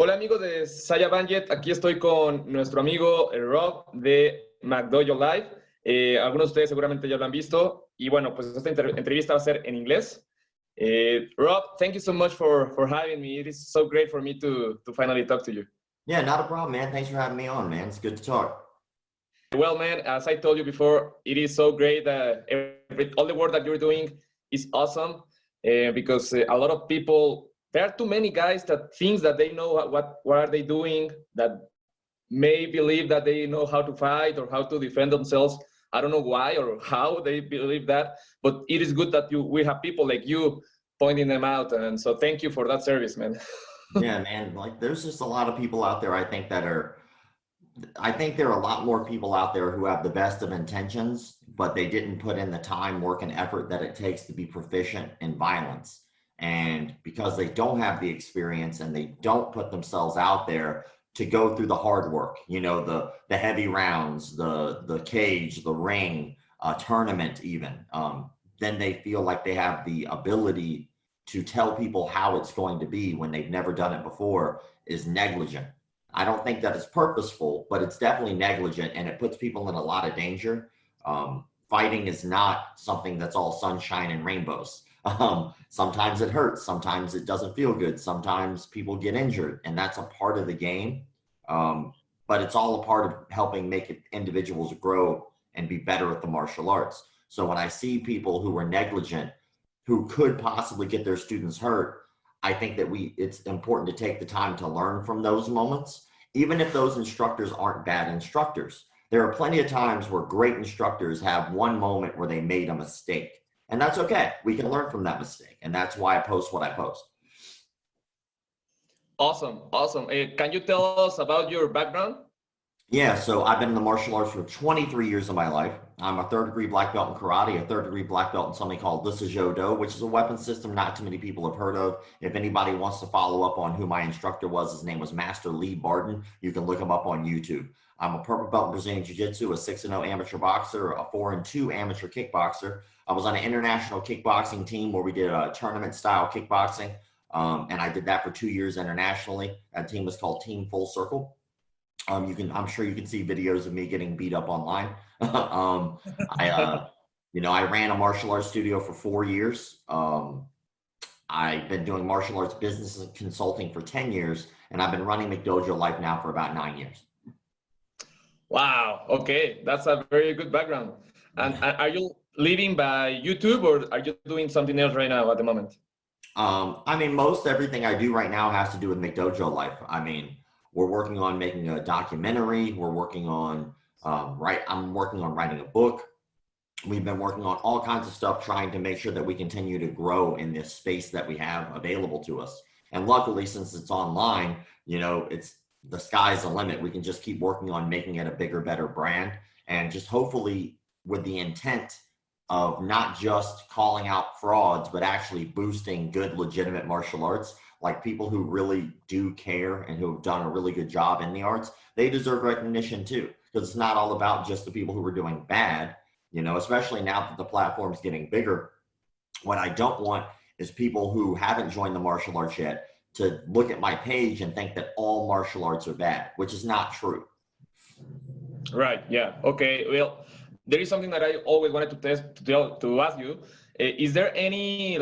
Hola amigos de Saya Banjet, aquí estoy con nuestro amigo Rob de McDojoLife. Algunos de ustedes seguramente ya lo han visto y bueno, pues esta entrevista va a ser en inglés. Rob, thank you so much for having me. It is so great for me to finally talk to you. Yeah, not a problem, man. Thanks for having me on, man. It's good to talk. Well, man, as I told you before, it is so great that all the work that you're doing is awesome because a lot of people, there are too many guys that thinks that they know what are they doing, that may believe that they know how to fight or how to defend themselves. I don't know why or how they believe that, but it is good that we have people like you pointing them out. And so thank you for that service, man. Yeah, man. Like, there's just a lot of people out there, I think there are a lot more people out there who have the best of intentions, but they didn't put in the time, work, and effort that it takes to be proficient in violence. And because they don't have the experience and they don't put themselves out there to go through the hard work, you know, the heavy rounds, the cage, the ring, tournament even, then they feel like they have the ability to tell people how it's going to be when they've never done it before is negligent. I don't think that it's purposeful, but it's definitely negligent and it puts people in a lot of danger. Fighting is not something that's all sunshine and rainbows. Sometimes it hurts, sometimes it doesn't feel good, sometimes people get injured, and that's a part of the game. But it's all a part of helping make individuals grow and be better at the martial arts. So when I see people who are negligent, who could possibly get their students hurt, I think that it's important to take the time to learn from those moments, even if those instructors aren't bad instructors. There are plenty of times where great instructors have one moment where they made a mistake, and that's okay. We can learn from that mistake, and that's why I post what I post. Awesome, awesome. Can you tell us about your background? Yeah, so I've been in the martial arts for 23 years of my life. I'm a third-degree black belt in karate, a third-degree black belt in something called deluded, which is a weapon system not too many people have heard of. If anybody wants to follow up on who my instructor was, his name was Master Lee Barton. You can look him up on YouTube. I'm a purple belt in Brazilian Jiu-Jitsu, a 6-0 amateur boxer, a 4-2 amateur kickboxer. I was on an international kickboxing team where we did a tournament-style kickboxing, and I did that for 2 years internationally. That team was called Team Full Circle. I'm sure you can see videos of me getting beat up online. I ran a martial arts studio for 4 years. I've been doing martial arts business and consulting for 10 years, and I've been running McDojoLife now for about 9 years. Wow. Okay, that's a very good background. And are you living by YouTube, or are you doing something else right now at the moment? Most everything I do right now has to do with McDojoLife. We're working on making a documentary. We're working on I'm working on writing a book. We've been working on all kinds of stuff, trying to make sure that we continue to grow in this space that we have available to us. And luckily, since it's online, it's the sky's the limit. We can just keep working on making it a bigger, better brand, and just hopefully with the intent of not just calling out frauds, but actually boosting good, legitimate martial arts. Like people who really do care and who have done a really good job in the arts, they deserve recognition too, because it's not all about just the people who are doing bad, especially now that the platform's getting bigger. What I don't want is people who haven't joined the martial arts yet to look at my page and think that all martial arts are bad, which is not true. Right. Yeah. Okay. Well, there is something that I always wanted to ask you. Is there any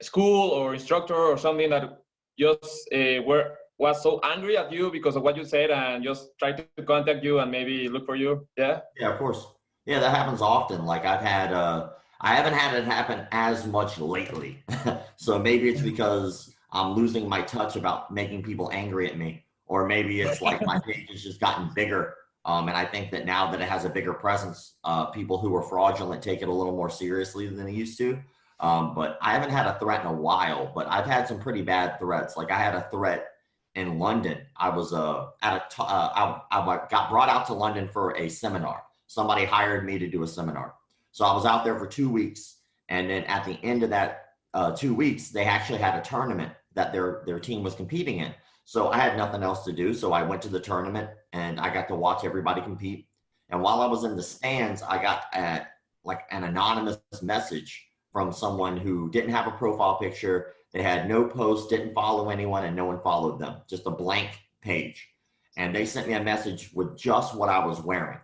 school or instructor or something that just was so angry at you because of what you said and just tried to contact you and maybe look for you? Yeah. Yeah, of course. Yeah, that happens often. Like I haven't had it happen as much lately. So maybe it's because I'm losing my touch about making people angry at me, or maybe it's like my page has just gotten bigger. And I think that now that it has a bigger presence, people who are fraudulent take it a little more seriously than they used to. But I haven't had a threat in a while, but I've had some pretty bad threats. Like I had a threat in London. I was I got brought out to London for a seminar. Somebody hired me to do a seminar. So I was out there for 2 weeks. And then at the end of that 2 weeks, they actually had a tournament that their team was competing in. So I had nothing else to do. So I went to the tournament and I got to watch everybody compete. And while I was in the stands, I got an anonymous message from someone who didn't have a profile picture. They had no post, didn't follow anyone, and no one followed them. Just a blank page. And they sent me a message with just what I was wearing,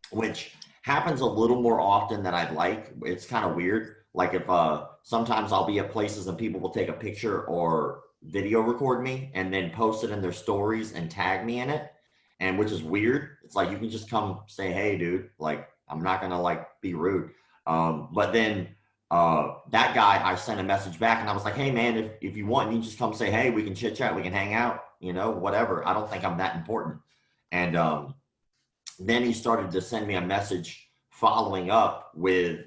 which happens a little more often than I'd like. It's kind of weird. Like if sometimes I'll be at places and people will take a picture or video record me and then post it in their stories and tag me in it, and which is weird. It's like, you can just come say, hey dude, like I'm not gonna like be rude. But then that guy, I sent a message back and I was like, hey man, if you want, you just come say, hey, we can chit chat, we can hang out, you know, whatever. I don't think I'm that important. And then he started to send me a message following up with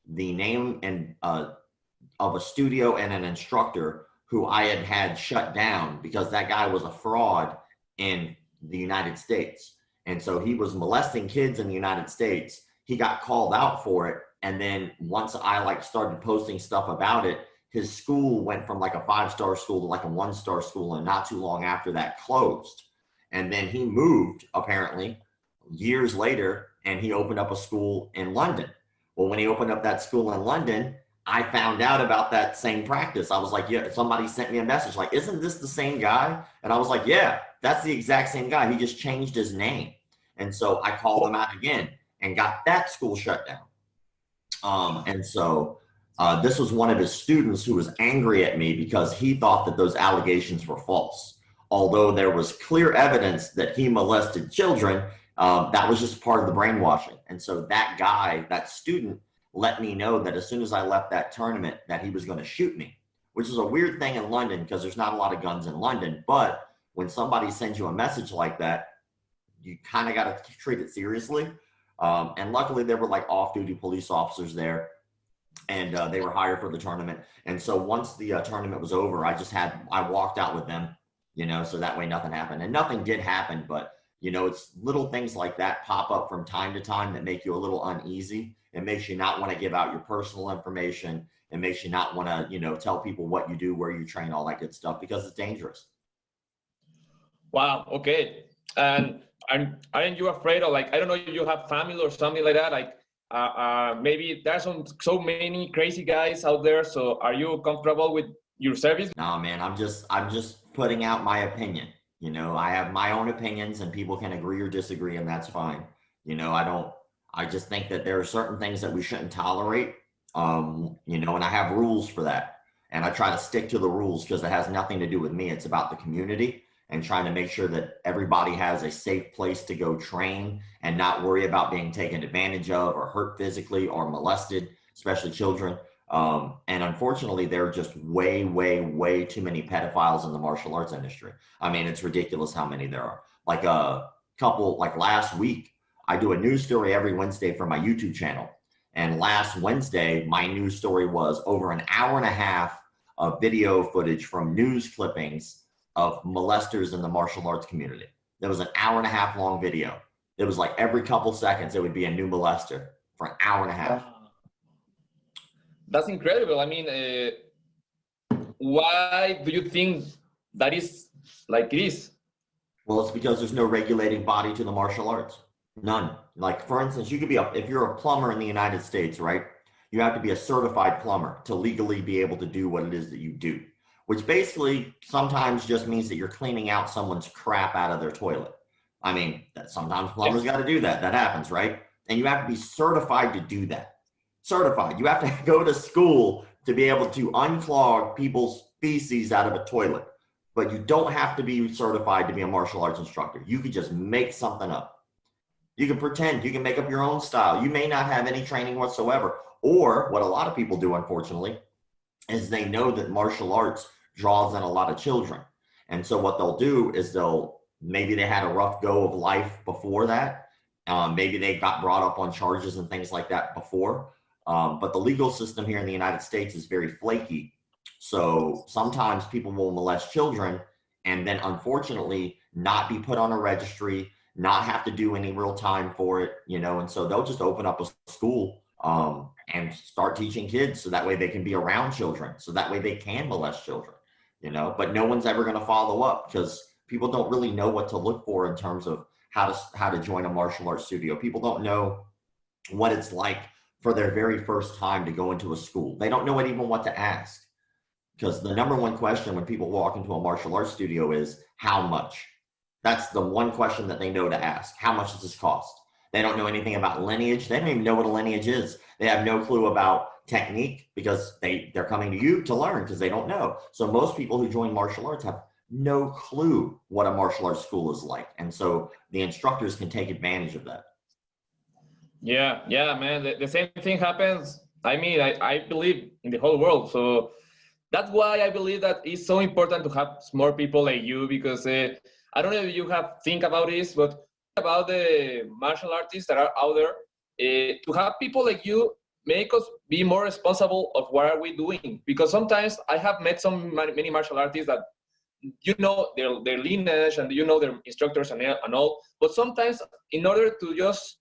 the name and of a studio and an instructor who I had shut down because that guy was a fraud in the United States. And so he was molesting kids in the United States. He got called out for it. And then once I like started posting stuff about it, his school went from like a 5-star school to like a 1-star school, and not too long after that closed. And then he moved apparently years later, and he opened up a school in London. Well, when he opened up that school in London, I found out about that same practice. I was like, yeah, somebody sent me a message like, isn't this the same guy? And I was like, yeah, that's the exact same guy. He just changed his name. And so I called him out again and got that school shut down. And so this was one of his students who was angry at me because he thought that those allegations were false. Although there was clear evidence that he molested children, that was just part of the brainwashing. And so that guy, that student, let me know that as soon as I left that tournament that he was going to shoot me, which is a weird thing in London because there's not a lot of guns in London. But when somebody sends you a message like that, you kind of got to treat it seriously. And luckily there were like off-duty police officers there, and they were hired for the tournament. And so once the tournament was over, I walked out with them, you know, so that way nothing happened. And nothing did happen, but you know, it's little things like that pop up from time to time that make you a little uneasy. It makes you not want to give out your personal information. It makes you not want to, you know, tell people what you do, where you train, all that good stuff, because it's dangerous. Wow. Okay. And aren't you afraid of, like, I don't know if you have family or something like that? Like, maybe there's so many crazy guys out there. So are you comfortable with your service? No, man, I'm just putting out my opinion. You know, I have my own opinions and people can agree or disagree, and that's fine. You know, I just think that there are certain things that we shouldn't tolerate, you know, and I have rules for that. And I try to stick to the rules because it has nothing to do with me. It's about the community and trying to make sure that everybody has a safe place to go train and not worry about being taken advantage of or hurt physically or molested, especially children. And unfortunately, there are just way, way, way too many pedophiles in the martial arts industry. I mean, it's ridiculous how many there are. Like like last week, I do a news story every Wednesday for my YouTube channel. And last Wednesday, my news story was over an hour and a half of video footage from news clippings of molesters in the martial arts community. There was an hour and a half long video. It was like every couple seconds, it would be a new molester for an hour and a half. That's incredible. I mean, why do you think that is like it is? Well, it's because there's no regulating body to the martial arts. None. Like, for instance, you could be if you're a plumber in the United States, right? You have to be a certified plumber to legally be able to do what it is that you do, which basically sometimes just means that you're cleaning out someone's crap out of their toilet. I mean, that sometimes plumbers got to do that. That happens, right? And you have to be certified to do that. Certified. You have to go to school to be able to unclog people's feces out of a toilet. But you don't have to be certified to be a martial arts instructor. You could just make something up. You can pretend, you can make up your own style. You may not have any training whatsoever. Or what a lot of people do, unfortunately, is they know that martial arts draws in a lot of children. And so what they'll do is maybe they had a rough go of life before that. Maybe they got brought up on charges and things like that before. But the legal system here in the United States is very flaky. So sometimes people will molest children and then unfortunately not be put on a registry, not have to do any real time for it, you know, and so they'll just open up a school and start teaching kids so that way they can be around children, so that way they can molest children, you know, but no one's ever going to follow up because people don't really know what to look for in terms of how to join a martial arts studio. People don't know what it's like for their very first time to go into a school. They don't know even what to ask. Because the number one question when people walk into a martial arts studio is, how much? That's the one question that they know to ask. How much does this cost? They don't know anything about lineage. They don't even know what a lineage is. They have no clue about technique because they're coming to you to learn because they don't know. So most people who join martial arts have no clue what a martial arts school is like. And so the instructors can take advantage of that. Yeah, yeah, man. The same thing happens. I mean, I believe in the whole world. So that's why I believe that it's so important to have more people like you, because I don't know if you have think about this, but about the martial artists that are out there, to have people like you make us be more responsible of what are we doing. Because sometimes I have met many martial artists that you know their lineage and you know their instructors and all, but sometimes in order to just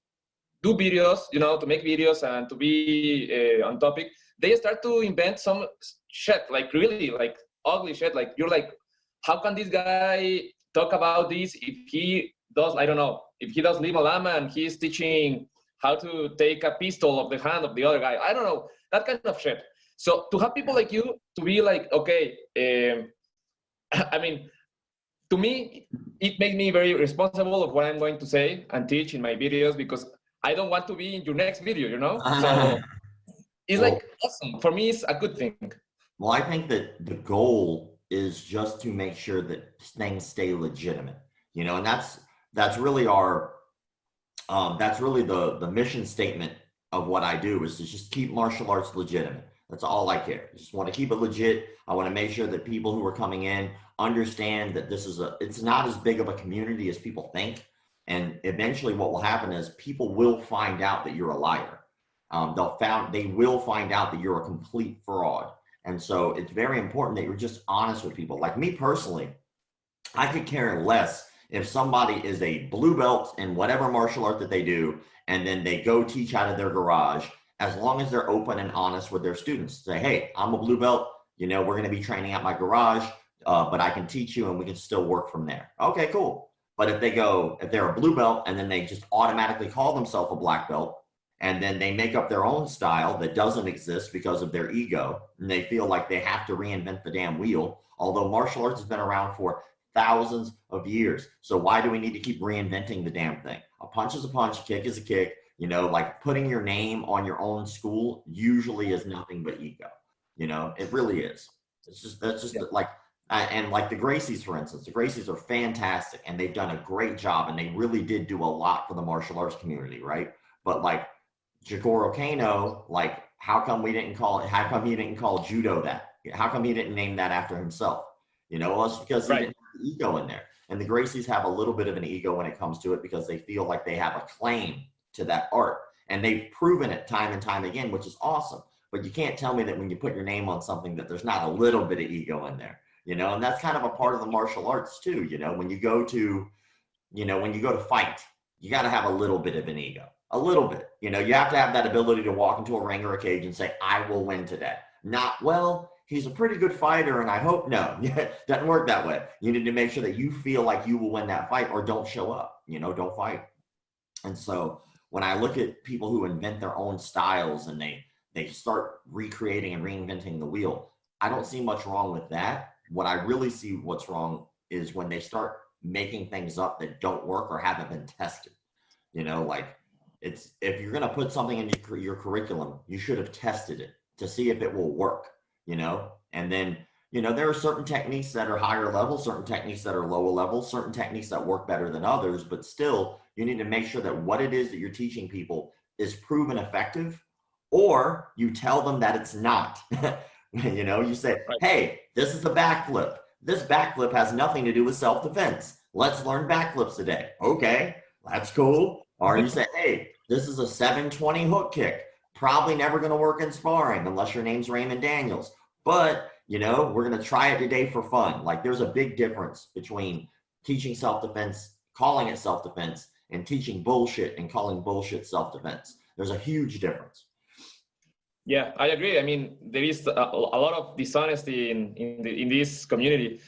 do videos, you know, to make videos and to be on topic, they start to invent some shit, like really like ugly shit. Like you're like, how can this guy talk about this if he does, I don't know, if he does Lima Lama and he's teaching how to take a pistol of the hand of the other guy. I don't know, that kind of shit. So to have people like you to be like, okay, I mean, to me, it makes me very responsible of what I'm going to say and teach in my videos, because I don't want to be in your next video, you know? So it's Well, like awesome. For me, it's a good thing. well, I think that the goal is just to make sure that things stay legitimate, you know, and that's really our that's really the mission statement of what I do, is to just keep martial arts legitimate. That's all I care. I just want to keep it legit. I want to make sure that people who are coming in understand that it's not as big of a community as people think. And eventually what will happen is people will find out that you're a liar. They will find out that you're a complete fraud. And so it's very important that you're just honest with people. Like me personally, I could care less if somebody is a blue belt in whatever martial art that they do, and then they go teach out of their garage, as long as they're open and honest with their students. Say, hey, I'm a blue belt, you know, we're going to be training at my garage, but I can teach you and we can still work from there. Okay, cool. But if they're a blue belt and then they just automatically call themselves a black belt, and then they make up their own style that doesn't exist because of their ego, and they feel like they have to reinvent the damn wheel, although martial arts has been around for thousands of years. So why do we need to keep reinventing the damn thing? A punch is a punch, a kick is a kick. You know, like putting your name on your own school usually is nothing but ego. You know, it really is. That's just like, and like the Gracies, for instance, the Gracies are fantastic and they've done a great job and they really did do a lot for the martial arts community, right? But like Jigoro Kano, like how come he didn't call judo that? How come he didn't name that after himself? You know, well, it's because he didn't have the ego in there. And the Gracies have a little bit of an ego when it comes to it because they feel like they have a claim to that art. And they've proven it time and time again, which is awesome. But you can't tell me that when you put your name on something that there's not a little bit of ego in there, you know, and that's kind of a part of the martial arts too. You know, when you go to fight, you got to have a little bit of an ego, a little bit, you know, you have to have that ability to walk into a ring or a cage and say, I will win today. Not, well, he's a pretty good fighter and I hope, no, doesn't work that way. You need to make sure that you feel like you will win that fight, or don't show up, you know, don't fight. And so when I look at people who invent their own styles and they start recreating and reinventing the wheel, I don't see much wrong with that. What I really see what's wrong is when they start making things up that don't work or haven't been tested. You know, like if you're going to put something in your curriculum, you should have tested it to see if it will work, you know, and then, you know, there are certain techniques that are higher level, certain techniques that are lower level, certain techniques that work better than others, but still you need to make sure that what it is that you're teaching people is proven effective, or you tell them that it's not. You know, you say, hey, this is a backflip. This backflip has nothing to do with self-defense. Let's learn backflips today. Okay, that's cool. Or you say, hey, this is a 720 hook kick. Probably never going to work in sparring unless your name's Raymond Daniels. But, you know, we're going to try it today for fun. Like there's a big difference between teaching self-defense, calling it self-defense, and teaching bullshit and calling bullshit self-defense. There's a huge difference. Yeah, I agree. I mean, there is a lot of dishonesty in this community.